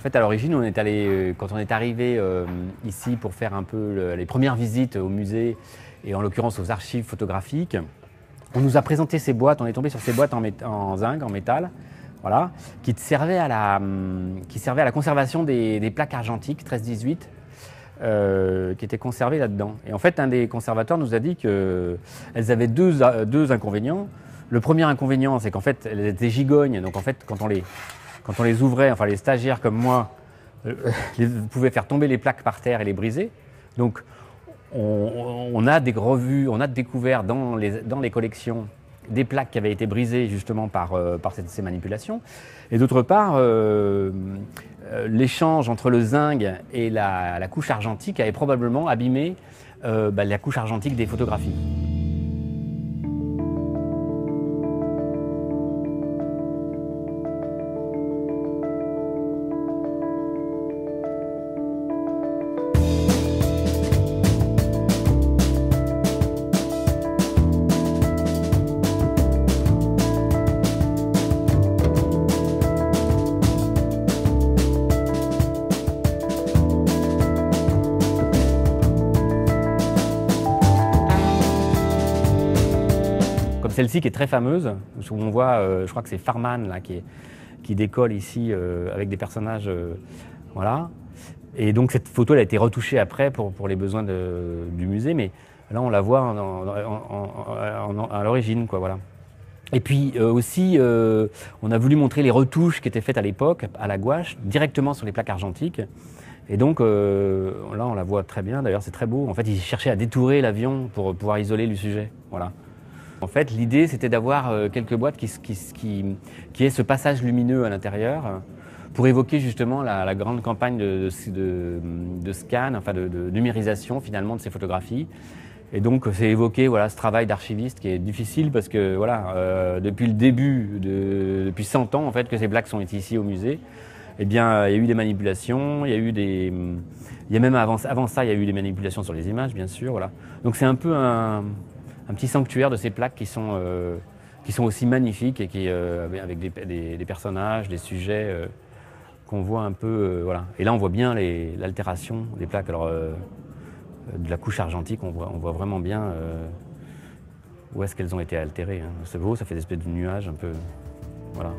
fait, à l'origine, quand on est arrivé ici pour faire un peu les premières visites au musée, et en l'occurrence aux archives photographiques, on nous a présenté ces boîtes, on est tombé sur ces boîtes en zinc, en métal, voilà, qui servaient à la conservation des plaques argentiques 13-18, qui étaient conservées là-dedans. Et en fait, un des conservateurs nous a dit qu'elles avaient deux inconvénients. Le premier inconvénient, c'est qu'en fait, elles étaient gigognes, donc en fait, quand on les ouvrait, enfin les stagiaires comme moi, pouvaient faire tomber les plaques par terre et les briser. Donc, on a découvert dans les collections des plaques qui avaient été brisées justement par ces manipulations. Et d'autre part, l'échange entre le zinc et la couche argentique avait probablement abîmé la couche argentique des photographies. Comme celle-ci qui est très fameuse, où on voit, je crois que c'est Farman là, qui décolle ici avec des personnages, voilà. Et donc cette photo elle a été retouchée après pour les besoins du musée, mais là on la voit à l'origine, quoi, voilà. Et puis aussi, on a voulu montrer les retouches qui étaient faites à l'époque, à la gouache, directement sur les plaques argentiques. Et donc là on la voit très bien, d'ailleurs c'est très beau. En fait, ils cherchaient à détourer l'avion pour pouvoir isoler le sujet, voilà. En fait, l'idée, c'était d'avoir quelques boîtes qui aient ce passage lumineux à l'intérieur pour évoquer justement la grande campagne de scan, enfin de numérisation finalement de ces photographies. Et donc, c'est évoquer voilà, ce travail d'archiviste qui est difficile parce que voilà, depuis le début, depuis 100 ans en fait, que ces plaques sont ici au musée, eh bien, il y a eu des manipulations, il y a même avant ça, il y a eu des manipulations sur les images, bien sûr. Voilà. Donc, c'est un peu un petit sanctuaire de ces plaques qui sont aussi magnifiques et avec des personnages, des sujets qu'on voit un peu. Voilà. Et là, on voit bien l'altération des plaques. Alors, de la couche argentique, on voit vraiment bien où est-ce qu'elles ont été altérées. Hein. C'est beau, ça fait des espèces de nuages un peu. Voilà.